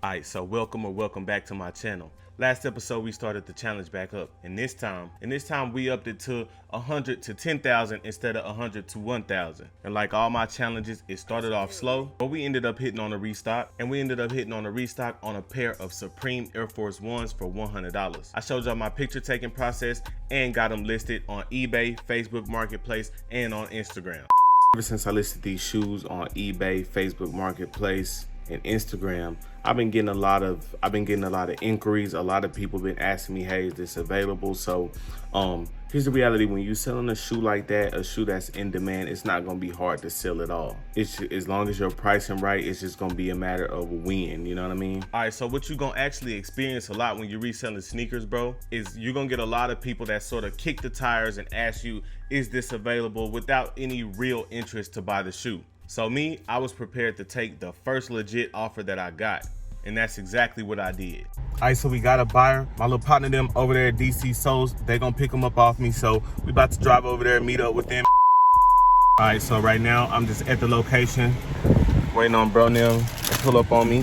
Alright, so welcome back to my channel. Last episode we started the challenge back up, and this time we upped it to 100 to 10,000 instead of 100 to 1,000. And like all my challenges, it started off slow, but we ended up hitting on a restock, and we ended up hitting on a restock on a pair of Supreme Air Force Ones for $100. I showed y'all my picture taking process and got them listed on eBay, Facebook Marketplace, and on Instagram. Ever since I listed these shoes on eBay, Facebook Marketplace, and Instagram, I've been getting a lot of inquiries. A lot of people been asking me, hey, is this available? So here's the reality: when you selling a shoe like that, a shoe that's in demand, it's not gonna be hard to sell at all. It's as long as you're pricing right, it's just gonna be a matter of when, you know what I mean? All right, so what you're gonna actually experience a lot when you're reselling sneakers, bro, is you're gonna get a lot of people that sort of kick the tires and ask you, is this available, without any real interest to buy the shoe. So me, I was prepared to take the first legit offer that I got, and that's exactly what I did. All right, so we got a buyer. My little partner, them over there at DC Souls, they gonna pick them up off me, so we about to drive over there and meet up with them. All right, so right now I'm just at the location, waiting on bro them to pull up on me.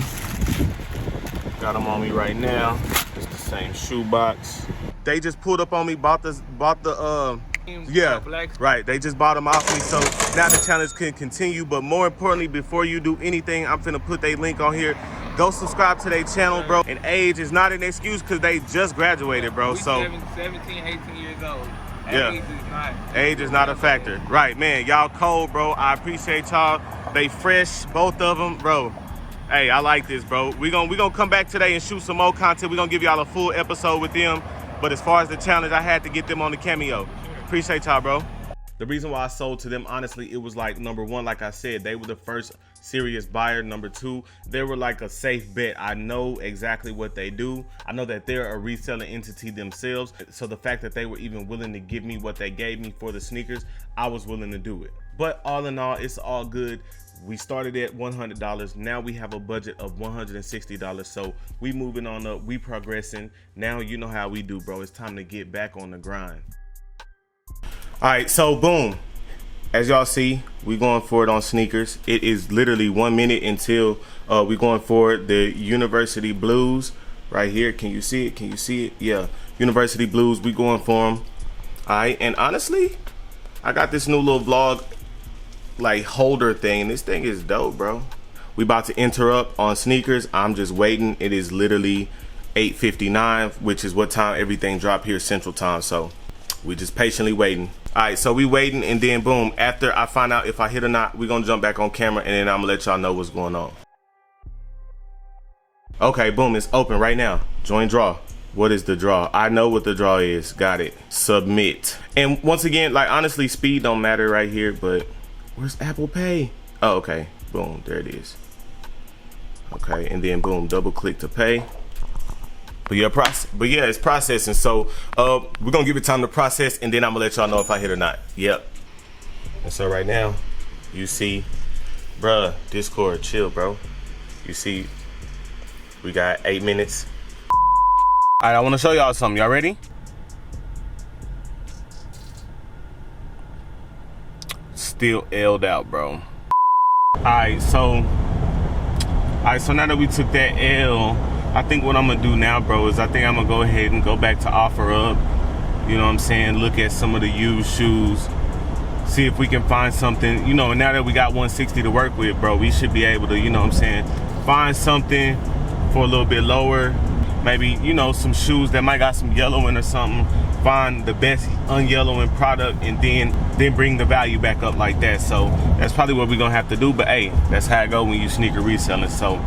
Got them on me right now. It's the same shoe box. They just pulled up on me, bought the yeah, right. They just bought them off me, so now the challenge can continue. But more importantly, before you do anything, I'm finna put their link on here. Go subscribe to their channel, bro. And age is not an excuse because they just graduated, bro. So 17, 18 years old. Yeah, age is not a factor. Right, man. Y'all cold, bro. I appreciate y'all. They fresh, both of them, bro. Hey, I like this, bro. We gonna come back today and shoot some more content. We gonna give y'all a full episode with them. But as far as the challenge, I had to get them on the cameo. Appreciate y'all, bro. The reason why I sold to them, honestly, it was like, number one, like I said, they were the first serious buyer. Number two, they were like a safe bet. I know exactly what they do. I know that they're a reselling entity themselves. So the fact that they were even willing to give me what they gave me for the sneakers, I was willing to do it. But all in all, it's all good. We started at $100. Now we have a budget of $160. So we moving on up, we progressing. Now you know how we do, bro. It's time to get back on the grind. All right, so boom, as y'all see, we going for it on sneakers. It is literally 1 minute until we going for the University Blues right here. Can you see it? Can you see it? Yeah, University Blues, we going for them. All right, and honestly, I got this new little vlog like holder thing. This thing is dope, bro. We about to interrupt on sneakers. I'm just waiting. It is literally 8:59, which is what time everything dropped here Central Time. So we just patiently waiting. All right, so we waiting, and then boom, after I find out if I hit or not, we gonna jump back on camera, and then I'm gonna let y'all know what's going on. Okay, boom, it's open right now. Join draw. What is the draw? I know what the draw is. Got it. Submit. And once again, like, honestly, speed don't matter right here, but where's Apple Pay? Oh, okay. Boom, there it is. Okay, and then boom, double click to pay. But yeah, it's processing. So we're gonna give it time to process, and then I'm gonna let y'all know if I hit or not. Yep. And so right now, you see, bruh, Discord, chill, bro. You see, we got 8 minutes. All right, I wanna show y'all something. Y'all ready? Still L'd out, bro. All right, so now that we took that L, I think what I'm gonna do now, bro, is I think I'm gonna go ahead and go back to OfferUp. You know what I'm saying? Look at some of the used shoes, see if we can find something. You know, now that we got 160 to work with, bro, we should be able to, you know what I'm saying, find something for a little bit lower. Maybe, you know, some shoes that might got some yellowing or something. Find the best unyellowing product, and then bring the value back up like that. So that's probably what we're gonna have to do. But hey, that's how it go when you sneaker reselling. So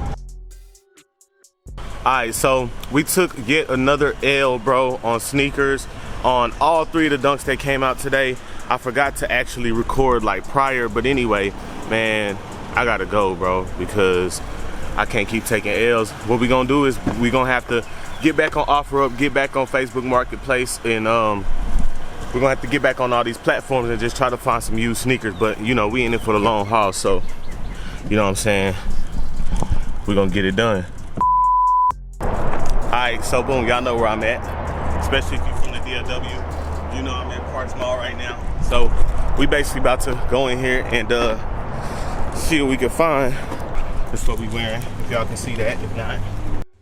alright, so we took yet another L, bro, on sneakers, on all three of the dunks that came out today. I forgot to actually record like prior, but anyway, man, I gotta go, bro, because I can't keep taking L's. What we gonna do is we gonna have to get back on OfferUp, get back on Facebook Marketplace, and we're gonna have to get back on all these platforms and just try to find some used sneakers. But you know, we in it for the long haul, so you know what I'm saying, we're gonna get it done. Alright, so boom, y'all know where I'm at, especially if you're from the DFW. You know I'm at Parks Mall right now. So we basically about to go in here and see what we can find. That's what we wearing, if y'all can see that. If not.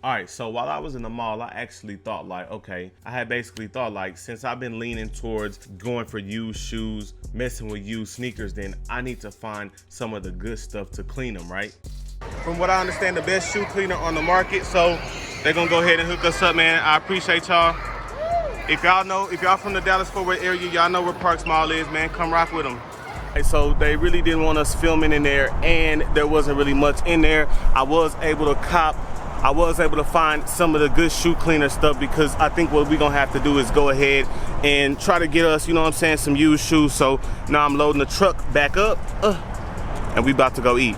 All right, so while I was in the mall, I actually thought like, okay, I had basically thought like, since I've been leaning towards going for used shoes, messing with used sneakers, then I need to find some of the good stuff to clean them, right? From what I understand, the best shoe cleaner on the market, so they're gonna go ahead and hook us up, man. I appreciate y'all. If y'all from the Dallas-Fort Worth area, y'all know where Parks Mall is, man. Come rock with them. So they really didn't want us filming in there, and there wasn't really much in there. I was able to find some of the good shoe cleaner stuff, because I think what we're gonna have to do is go ahead and try to get us, you know what I'm saying, some used shoes. So now I'm loading the truck back up, and we about to go eat.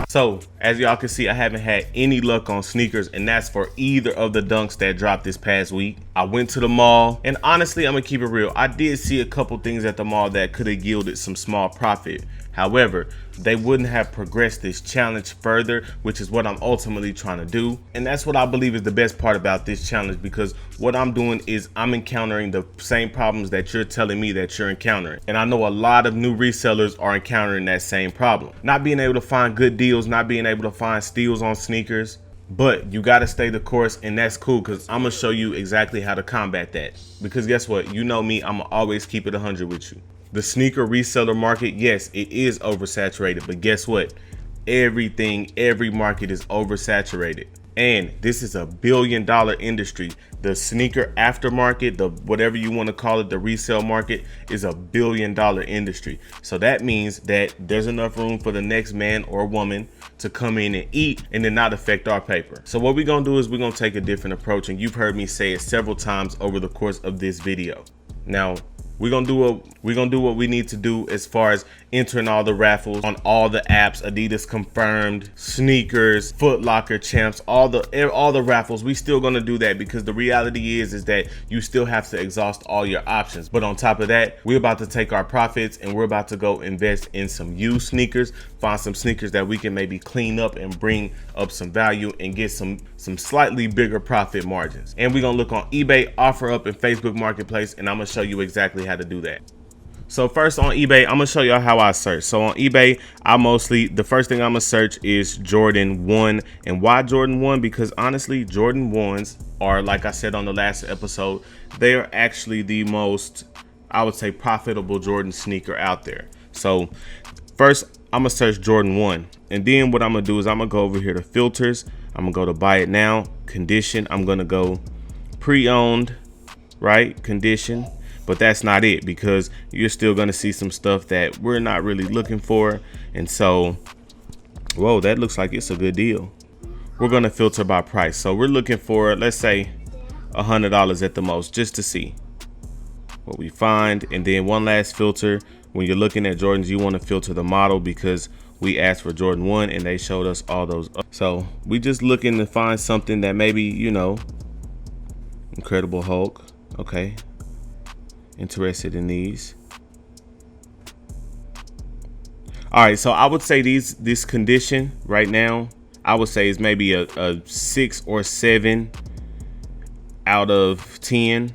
So as y'all can see, I haven't had any luck on sneakers, and that's for either of the dunks that dropped this past week. I went to the mall, and honestly, I'm gonna keep it real. I did see a couple things at the mall that could have yielded some small profit. However, they wouldn't have progressed this challenge further, which is what I'm ultimately trying to do. And that's what I believe is the best part about this challenge, because what I'm doing is I'm encountering the same problems that you're telling me that you're encountering. And I know a lot of new resellers are encountering that same problem. Not being able to find good deals, not being able to find steals on sneakers. But you got to stay the course, and that's cool, because I'm going to show you exactly how to combat that. Because guess what? You know me, I'm going to always keep it 100 with you. The sneaker reseller market, yes, it is oversaturated, but guess what? Every market is oversaturated. And this is a $1 billion industry. The sneaker aftermarket, the whatever you want to call it, the resale market is a $1 billion industry. So that means that there's enough room for the next man or woman to come in and eat and then not affect our paper. So what we're gonna do is we're gonna take a different approach, and you've heard me say it several times over the course of this video. Now, we're gonna do what we need to do as far as entering all the raffles on all the apps, Adidas Confirmed, Sneakers, Foot Locker Champs, all the raffles. We still gonna do that, because the reality is that you still have to exhaust all your options. But on top of that, we're about to take our profits and we're about to go invest in some used sneakers, find some sneakers that we can maybe clean up and bring up some value and get some slightly bigger profit margins. And we're gonna look on eBay, OfferUp, and Facebook Marketplace, and I'm gonna show you exactly how to do that. So first on eBay, I'm gonna show y'all how I search. So on eBay, the first thing I'm gonna search is Jordan 1. And why Jordan 1? Because honestly, Jordan 1s are, like I said on the last episode, they are actually the most, I would say, profitable Jordan sneaker out there. So first, I'm gonna search Jordan 1. And then what I'm gonna do is I'm gonna go over here to filters. I'm gonna go to buy it now, condition. I'm gonna go pre-owned, right? Condition. But that's not it, because you're still going to see some stuff that we're not really looking for. And so, whoa, that looks like it's a good deal. We're going to filter by price. So we're looking for, let's say, $100 at the most, just to see what we find. And then one last filter. When you're looking at Jordans, you want to filter the model, because we asked for Jordan 1 and they showed us all those. So we just looking to find something that maybe, you know, Incredible Hulk. Okay. Interested in these. All right, so I would say this condition right now, I would say is maybe a 6 or 7 out of 10.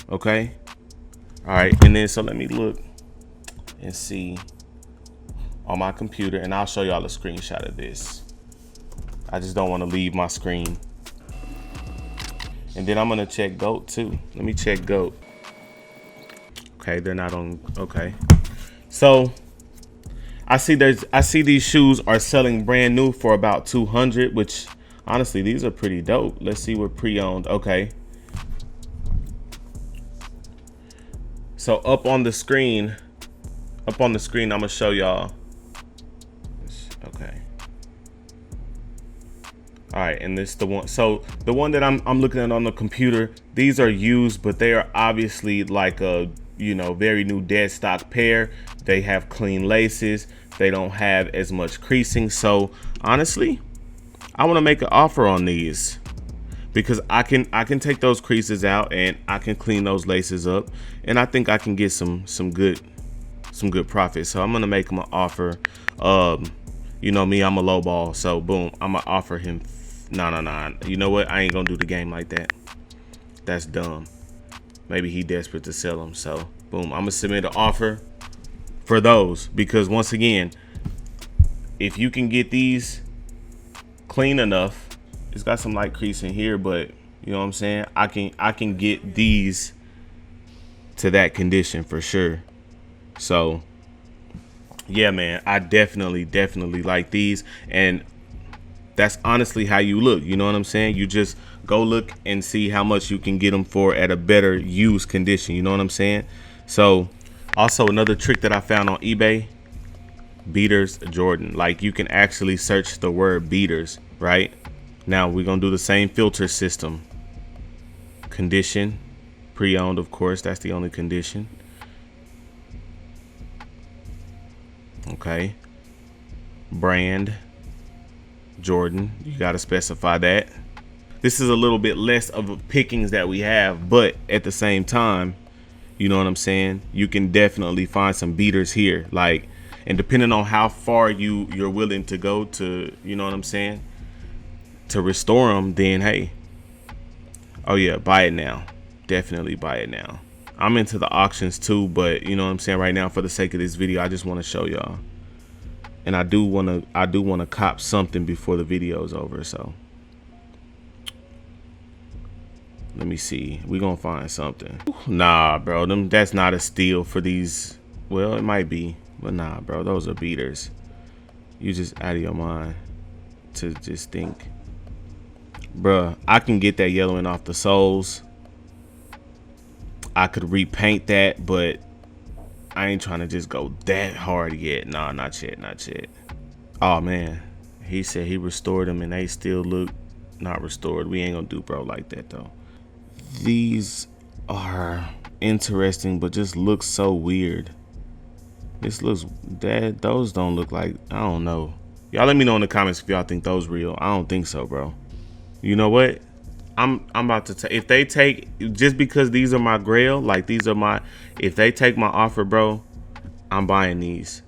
Okay. All right, and then so let me look and see on my computer, and I'll show y'all a screenshot of this. I just don't want to leave my screen. And then I'm gonna check GOAT too. Let me check GOAT. Okay, they're not on. Okay, so I see these shoes are selling brand new for about 200, which honestly these are pretty dope. Let's see what pre-owned. Okay, so up on the screen, I'm gonna show y'all. Okay. All right, and this is the one. So the one that I'm looking at on the computer, these are used, but they are obviously like a, you know, very new dead stock pair. They have clean laces. They don't have as much creasing. So honestly, I want to make an offer on these, because I can take those creases out and I can clean those laces up, and I think I can get some good profit. So I'm gonna make him an offer. You know me, I'm a low ball, so boom, I'm gonna offer him. No. You know what? I ain't gonna do the game like that. That's dumb. Maybe he desperate to sell them. So boom, I'm gonna submit an offer for those, because once again, if you can get these clean enough, it's got some light crease in here, but you know what I'm saying, I can get these to that condition for sure. So yeah, man, I definitely like these, and that's honestly how you look. You know what I'm saying? You just go look and see how much you can get them for at a better used condition. You know what I'm saying? So also another trick that I found on eBay, beaters Jordan. Like, you can actually search the word beaters, right? Now we're gonna do the same filter system. Condition, pre-owned, of course, that's the only condition. Okay, brand Jordan, you got to specify that. This is a little bit less of a pickings that we have, but at the same time, you know what I'm saying, you can definitely find some beaters here. Like, and depending on how far you're willing to go to, you know what I'm saying, to restore them, then hey, oh yeah, buy it now. Definitely buy it now. I'm into the auctions too, but you know what I'm saying, right now for the sake of this video, I just want to show y'all. And I do want to cop something before the video is over, so let me see. We're going to find something. Nah, bro, that's not a steal for these. Well, it might be, but nah, bro, those are beaters. You just out of your mind to just think. Bruh, I can get that yellowing off the soles. I could repaint that, but I ain't trying to just go that hard yet. Nah, not yet, not yet. Oh man, he said he restored them and they still look not restored. We ain't gonna do bro like that though. These are interesting, but just look so weird. This looks that those don't look like, I don't know. Y'all let me know in the comments if y'all think those real. I don't think so, bro. You know what? I'm about to take, if they take, just because these are my grail, like these are my, if they take my offer, bro, I'm buying these.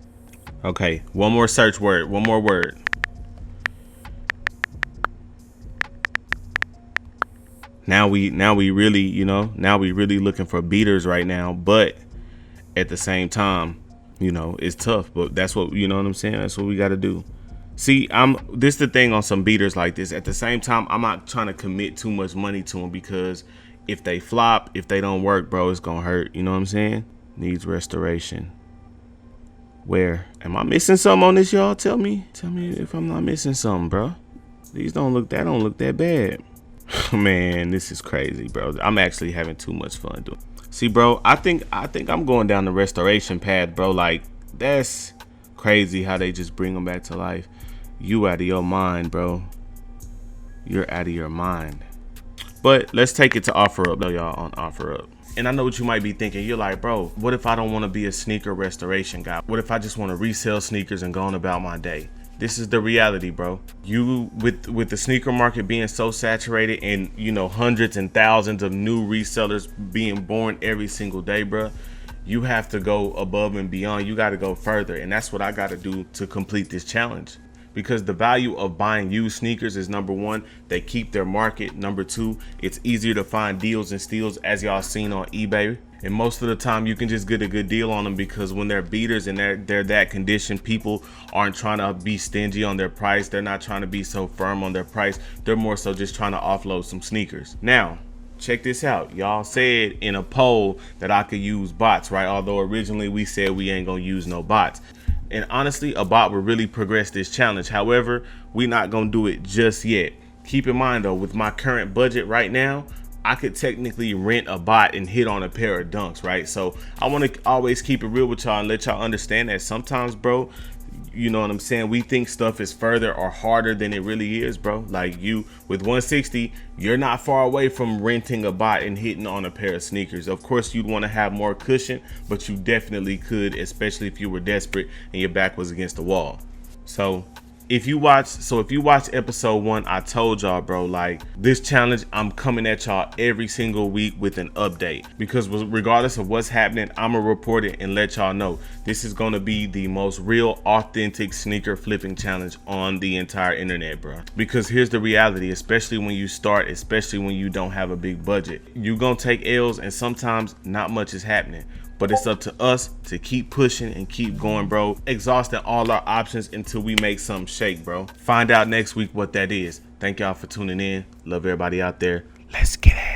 Okay, one more search word, one more word. Now we really, you know, now we really looking for beaters right now, but at the same time, you know, it's tough, but that's what, you know what I'm saying? That's what we got to do. See, this is the thing on some beaters like this. At the same time, I'm not trying to commit too much money to them, because if they flop, if they don't work, bro, it's gonna hurt. You know what I'm saying? Needs restoration. Where? Am I missing something on this, y'all? Tell me if I'm not missing something, bro. These don't look that bad. Man, this is crazy, bro. I'm actually having too much fun doing. See, bro, I think I'm going down the restoration path, bro. Like, that's crazy how they just bring them back to life. You out of your mind, bro. You're out of your mind. But let's take it to OfferUp, though, y'all, on OfferUp. And I know what you might be thinking. You're like, bro, what if I don't want to be a sneaker restoration guy? What if I just want to resell sneakers and go on about my day? This is the reality, bro. You, with the sneaker market being so saturated, and you know, hundreds and thousands of new resellers being born every single day, bro, you have to go above and beyond. You got to go further, and that's what I got to do to complete this challenge. Because the value of buying used sneakers is, number one, they keep their market. Number two, it's easier to find deals and steals, as y'all seen on eBay. And most of the time you can just get a good deal on them, because when they're beaters and they're that condition, people aren't trying to be stingy on their price. They're not trying to be so firm on their price. They're more so just trying to offload some sneakers. Now, check this out. Y'all said in a poll that I could use bots, right? Although originally we said we ain't gonna use no bots. And honestly, a bot would really progress this challenge. However, we're not gonna do it just yet. Keep in mind though, with my current budget right now, I could technically rent a bot and hit on a pair of dunks, right? So I want to always keep it real with y'all and let y'all understand that sometimes, bro, you know what I'm saying, we think stuff is further or harder than it really is, bro. Like, you with 160, you're not far away from renting a bot and hitting on a pair of sneakers. Of course, you'd want to have more cushion, but you definitely could, especially if you were desperate and your back was against the wall. So if you watch episode 1, I told y'all, bro, like, this challenge, I'm coming at y'all every single week with an update, because regardless of what's happening, I'm gonna report it and let y'all know. This is gonna be the most real, authentic sneaker flipping challenge on the entire internet, bro. Because here's the reality, especially when you start, especially when you don't have a big budget, you gonna take L's and sometimes not much is happening. but it's up to us to keep pushing and keep going, bro. Exhausting all our options until we make something shake, bro. Find out next week what that is. Thank y'all for tuning in. Love everybody out there. Let's get it.